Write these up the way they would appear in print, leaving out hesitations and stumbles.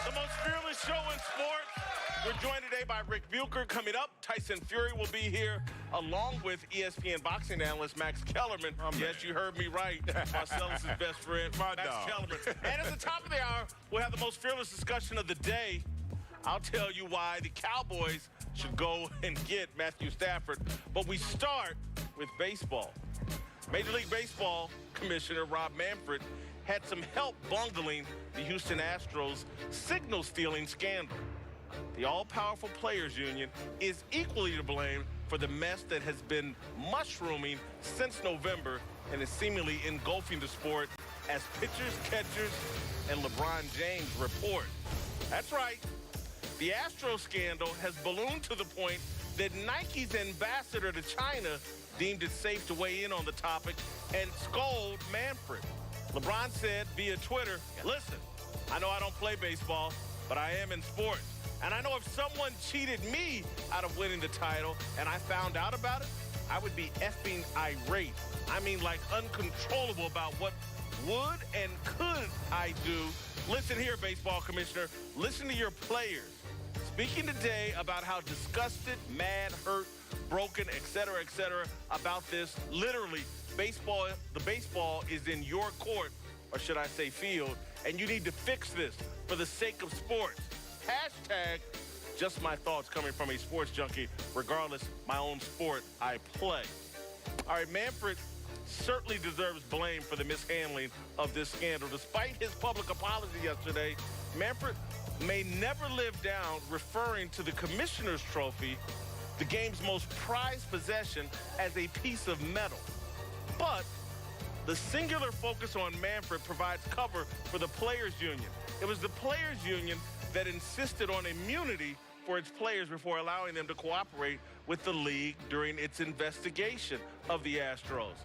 The most fearless show in sports. We're joined today by Rick Bucher. Coming up, Tyson Fury will be here, along with ESPN boxing analyst Max Kellerman. Yes, you heard me right. Marcellus' best friend, Max Kellerman. And at the top of the hour, we'll have the most fearless discussion of the day. I'll tell you why the Cowboys should go and get Matthew Stafford. But we start with baseball. Major League Baseball Commissioner Rob Manfred had some help bungling the Houston Astros signal-stealing scandal. The all-powerful players union is equally to blame for the mess that has been mushrooming since November and is seemingly engulfing the sport as pitchers, catchers, and LeBron James report. That's right. The Astros scandal has ballooned to the point that Nike's ambassador to China deemed it safe to weigh in on the topic and scold Manfred. LeBron said via Twitter, listen, I know I don't play baseball, but I am in sports. And I know if someone cheated me out of winning the title and I found out about it, I would be effing irate. I mean, like uncontrollable about what would and could I do. Listen here, baseball commissioner. Listen to your players. Speaking today about how disgusted, mad, hurt, broken, et cetera, about this. Literally, the baseball is in your court, or should I say field, and you need to fix this for the sake of sports. Hashtag just my thoughts coming from a sports junkie, regardless my own sport I play. All right, Manfred certainly deserves blame for the mishandling of this scandal. Despite his public apology yesterday, Manfred may never live down referring to the commissioner's trophy, the game's most prized possession, as a piece of metal. But the singular focus on Manfred provides cover for the players' union. It was the players' union that insisted on immunity for its players before allowing them to cooperate with the league during its investigation of the Astros.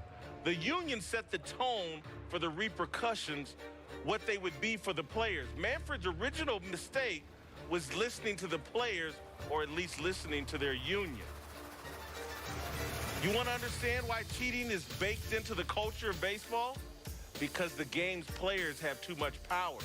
The union set the tone for the repercussions, what they would be for the players. Manfred's original mistake was listening to the players, or at least listening to their union. You want to understand why cheating is baked into the culture of baseball? Because the game's players have too much power.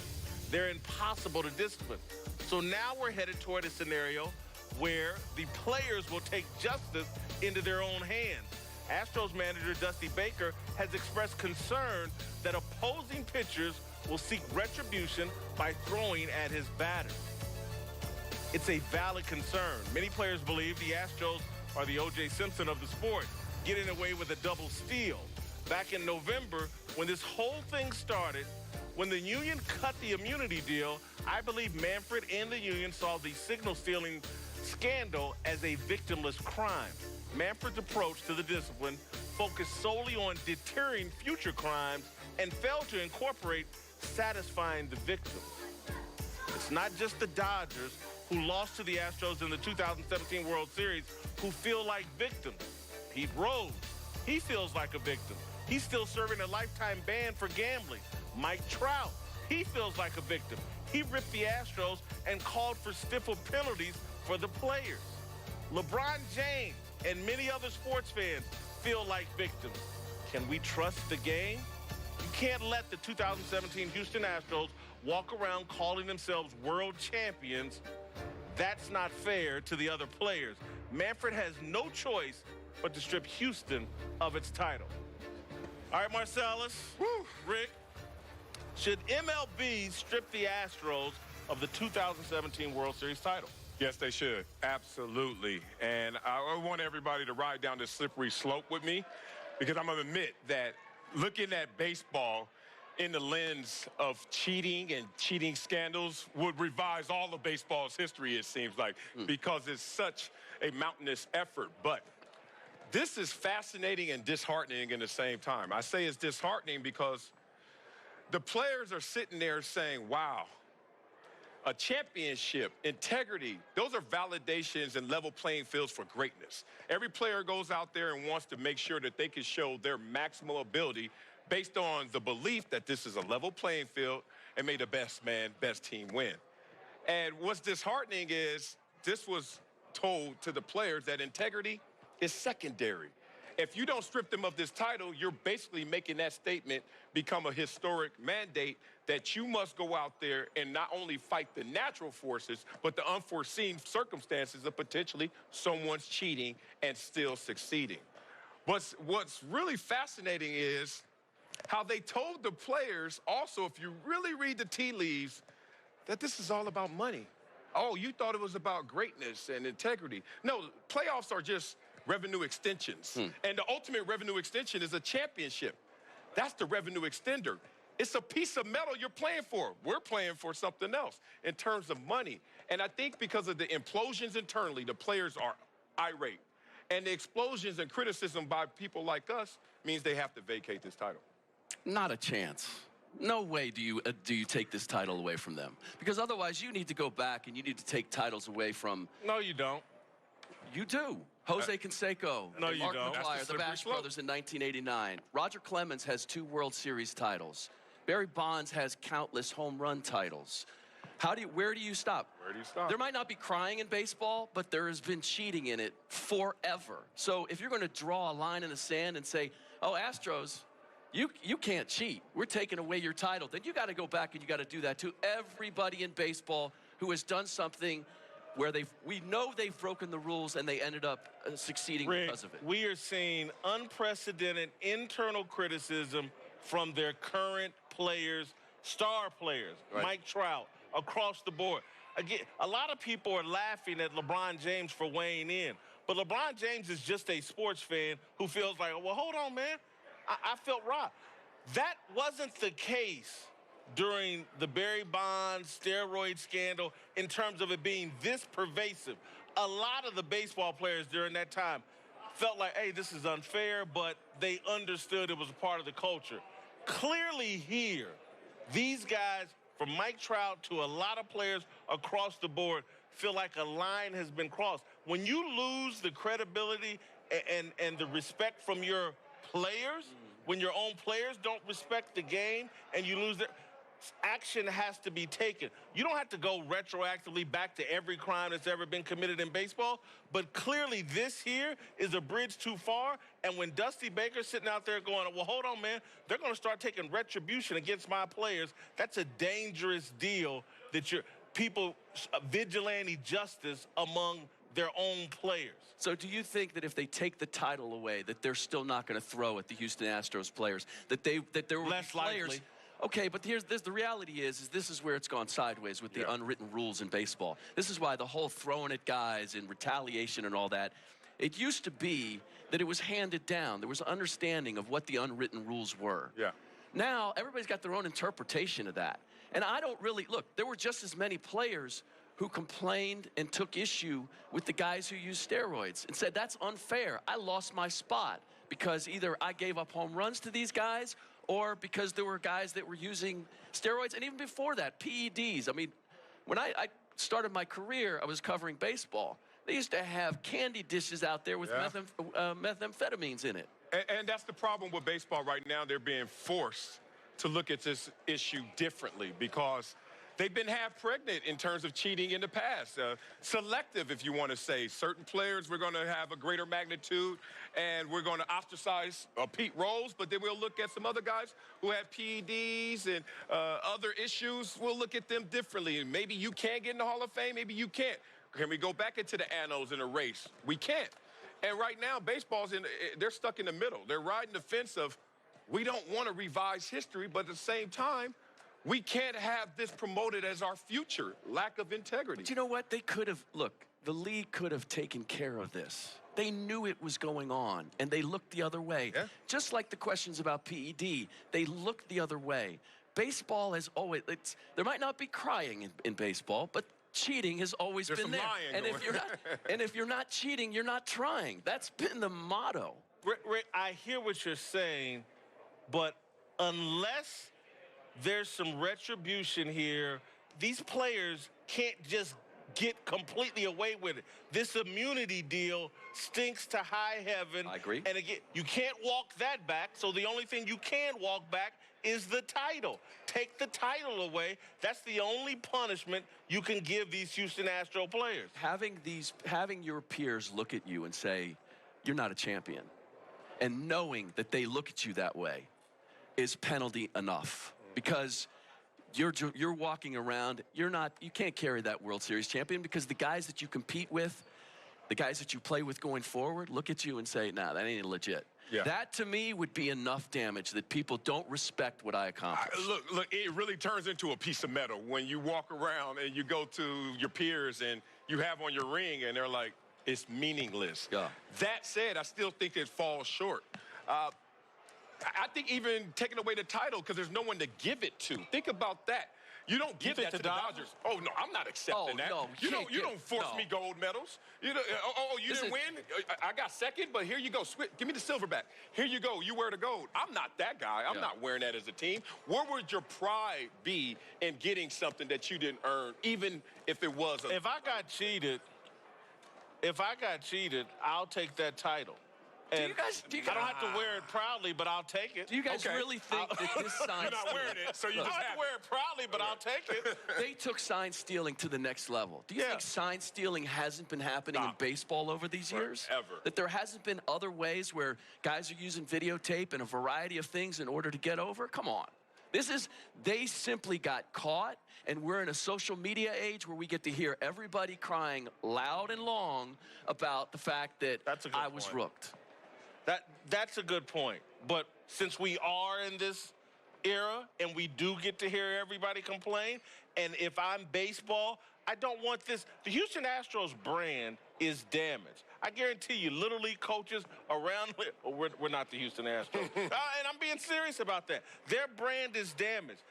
They're impossible to discipline. So now we're headed toward a scenario where the players will take justice into their own hands. Astros manager Dusty Baker has expressed concern that opposing pitchers will seek retribution by throwing at his batters. It's a valid concern. Many players believe the Astros are the O.J. Simpson of the sport, getting away with a double steal. Back in November, when this whole thing started, when the union cut the immunity deal, I believe Manfred and the union saw the signal-stealing scandal as a victimless crime. Manfred's approach to the discipline focused solely on deterring future crimes and failed to incorporate satisfying the victims. It's not just the Dodgers who lost to the Astros in the 2017 World Series who feel like victims. Pete Rose, he feels like a victim. He's still serving a lifetime ban for gambling. Mike Trout, he feels like a victim. He ripped the Astros and called for stiffer penalties for the players. LeBron James and many other sports fans feel like victims. Can we trust the game? You can't let the 2017 Houston Astros walk around calling themselves world champions. That's not fair to the other players. Manfred has no choice but to strip Houston of its title. All right, Marcellus, Rick, should MLB strip the Astros of the 2017 World Series title? Yes, they should. Absolutely. And I want everybody to ride down this slippery slope with me, because I'm going to admit that looking at baseball in the lens of cheating and cheating scandals would revise all of baseball's history, it seems like, because it's such a mountainous effort. But this is fascinating and disheartening in the same time. I say it's disheartening because the players are sitting there saying, wow, a championship, integrity, those are validations and level playing fields for greatness. Every player goes out there and wants to make sure that they can show their maximal ability based on the belief that this is a level playing field and may the best man, best team win. And what's disheartening is this was told to the players that integrity is secondary. If you don't strip them of this title, you're basically making that statement become a historic mandate that you must go out there and not only fight the natural forces, but the unforeseen circumstances of potentially someone's cheating and still succeeding. What's really fascinating is how they told the players also, if you really read the tea leaves, that this is all about money. Oh, you thought it was about greatness and integrity. No, playoffs are just revenue extensions. And the ultimate revenue extension is a championship. That's the revenue extender. It's a piece of metal you're playing for. We're playing for something else in terms of money. And I think because of the implosions internally, the players are irate. And the explosions and criticism by people like us means they have to vacate this title. Not a chance. No way do you take this title away from them. Because otherwise you need to go back and you need to take titles away from... No, you don't. You do. Jose Canseco, no, you Mark don't. McGwire, the Bash Brothers in 1989. Roger Clemens has 2 World Series titles. Barry Bonds has countless home run titles. Where do you stop? Where do you stop? There might not be crying in baseball, but there has been cheating in it forever. So if you're going to draw a line in the sand and say, oh, Astros, you can't cheat, we're taking away your title, then you got to go back and you got to do that to everybody in baseball who has done something where we know they've broken the rules and they ended up succeeding because of it. We are seeing unprecedented internal criticism from their current players, star players, right. Mike Trout, across the board. Again, a lot of people are laughing at LeBron James for weighing in, but LeBron James is just a sports fan who feels like, well, hold on, man, I felt robbed. That wasn't the case during the Barry Bonds steroid scandal in terms of it being this pervasive. A lot of the baseball players during that time felt like, hey, this is unfair, but they understood it was a part of the culture. Clearly here, these guys, from Mike Trout to a lot of players across the board, feel like a line has been crossed. When you lose the credibility and the respect from your players, when your own players don't respect the game and you lose their... action has to be taken. You don't have to go retroactively back to every crime that's ever been committed in baseball, but clearly this here is a bridge too far, and when Dusty Baker's sitting out there going, well, hold on, man, they're going to start taking retribution against my players, that's a dangerous deal that people, vigilante justice among their own players. So do you think that if they take the title away, that they're still not going to throw at the Houston Astros players, that there will be players... Likely. Okay, but the reality is this is where it's gone sideways with the unwritten rules in baseball. This is why the whole throwing at guys and retaliation and all that, it used to be that it was handed down. There was an understanding of what the unwritten rules were. Yeah. Now, everybody's got their own interpretation of that. And I don't really, look, there were just as many players who complained and took issue with the guys who used steroids and said, that's unfair. I lost my spot because either I gave up home runs to these guys or because there were guys that were using steroids, and even before that, PEDs. I mean, when I started my career, I was covering baseball. They used to have candy dishes out there with methamphetamines in it. And that's the problem with baseball right now. They're being forced to look at this issue differently because they've been half pregnant in terms of cheating in the past. Selective, if you want to say. Certain players, we're going to have a greater magnitude, and we're going to ostracize Pete Rose, but then we'll look at some other guys who have PEDs and other issues. We'll look at them differently. And maybe you can get in the Hall of Fame, maybe you can't. Can we go back into the annals in a race? We can't. And right now, they're stuck in the middle. They're riding the fence of, we don't want to revise history, but at the same time, we can't have this promoted as our future, lack of integrity. But you know what? They could have, look, the league could have taken care of this. They knew it was going on, and they looked the other way. Yeah. Just like the questions about PED, they looked the other way. Baseball has always, there might not be crying in baseball, but cheating has always been there. And if you're not cheating, you're not trying. That's been the motto. Rick, I hear what you're saying, but unless there's some retribution here, these players can't just get completely away with it. This immunity deal stinks to high heaven. I agree. And again, you can't walk that back, so the only thing you can walk back is the title. Take the title away. That's the only punishment you can give these Houston Astros players. Having your peers look at you and say, you're not a champion, and knowing that they look at you that way is penalty enough. Because you're walking around, you can't carry that World Series champion because the guys that you compete with, the guys that you play with going forward, look at you and say, nah, that ain't legit. Yeah. That, to me, would be enough damage that people don't respect what I accomplished. Look, it really turns into a piece of metal when you walk around and you go to your peers and you have on your ring and they're like, it's meaningless. Yeah. That said, I still think it falls short. I think even taking away the title because there's no one to give it to. Think about that. You don't give that to the Dodgers. Oh, no, I'm not accepting that. No, you don't force me gold medals. You didn't win? I got second, but here you go. Give me the silverback. Here you go. You wear the gold. I'm not that guy. I'm not wearing that as a team. Where would your pride be in getting something that you didn't earn, even if it was a... If I got cheated, I'll take that title. Do you guys, I don't have to wear it proudly, but I'll take it. Do you guys really think that this sign... You're not wearing it, so you just I don't have to wear it proudly, but I'll take it. They took sign stealing to the next level. Do you think sign stealing hasn't been happening in baseball over these years? Ever. That there hasn't been other ways where guys are using videotape and a variety of things in order to get over? Come on. They simply got caught, and we're in a social media age where we get to hear everybody crying loud and long about the fact that I was rooked. That's a good point. But since we are in this era and we do get to hear everybody complain, and if I'm baseball, I don't want this. The Houston Astros brand is damaged. I guarantee you, Little League coaches around, we're not the Houston Astros. And I'm being serious about that. Their brand is damaged.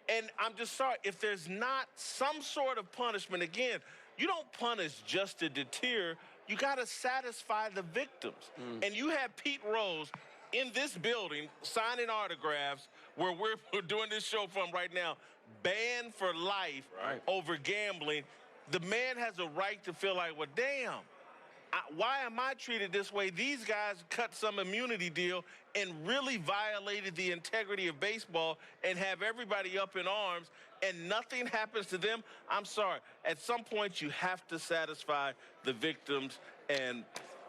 And I'm just sorry, if there's not some sort of punishment, again, you don't punish just to deter. You got to satisfy the victims. And you have Pete Rose in this building signing autographs where we're doing this show from right now, banned for life over gambling. The man has a right to feel like, well, damn, why am I treated this way? These guys cut some immunity deal and really violated the integrity of baseball and have everybody up in arms, and nothing happens to them. I'm sorry. At some point, you have to satisfy the victims, and,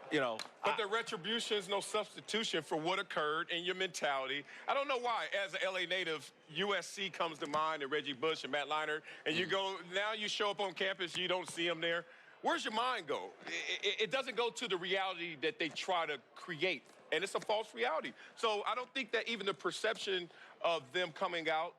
you know. But the retribution is no substitution for what occurred in your mentality. I don't know why, as an LA native, USC comes to mind, and Reggie Bush and Matt Leinart, and you go, now you show up on campus, you don't see them there. Where's your mind go? It doesn't go to the reality that they try to create, and it's a false reality. So I don't think that even the perception of them coming out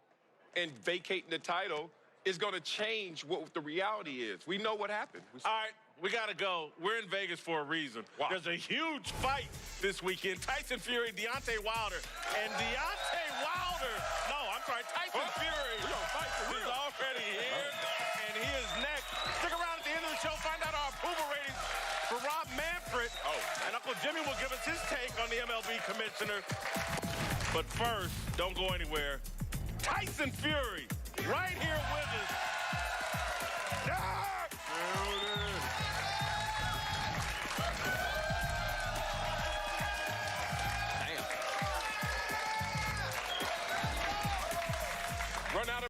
and vacating the title is going to change what the reality is. We know what happened. All right, we got to go. We're in Vegas for a reason. Wow. There's a huge fight this weekend. Tyson Fury, Deontay Wilder. And Deontay Wilder, Tyson Fury is already here, and he is next. Stick around at the end of the show, find out our approval ratings for Rob Manfred. And Uncle Jimmy will give us his take on the MLB commissioner. But first, don't go anywhere. Tyson Fury, right here with us.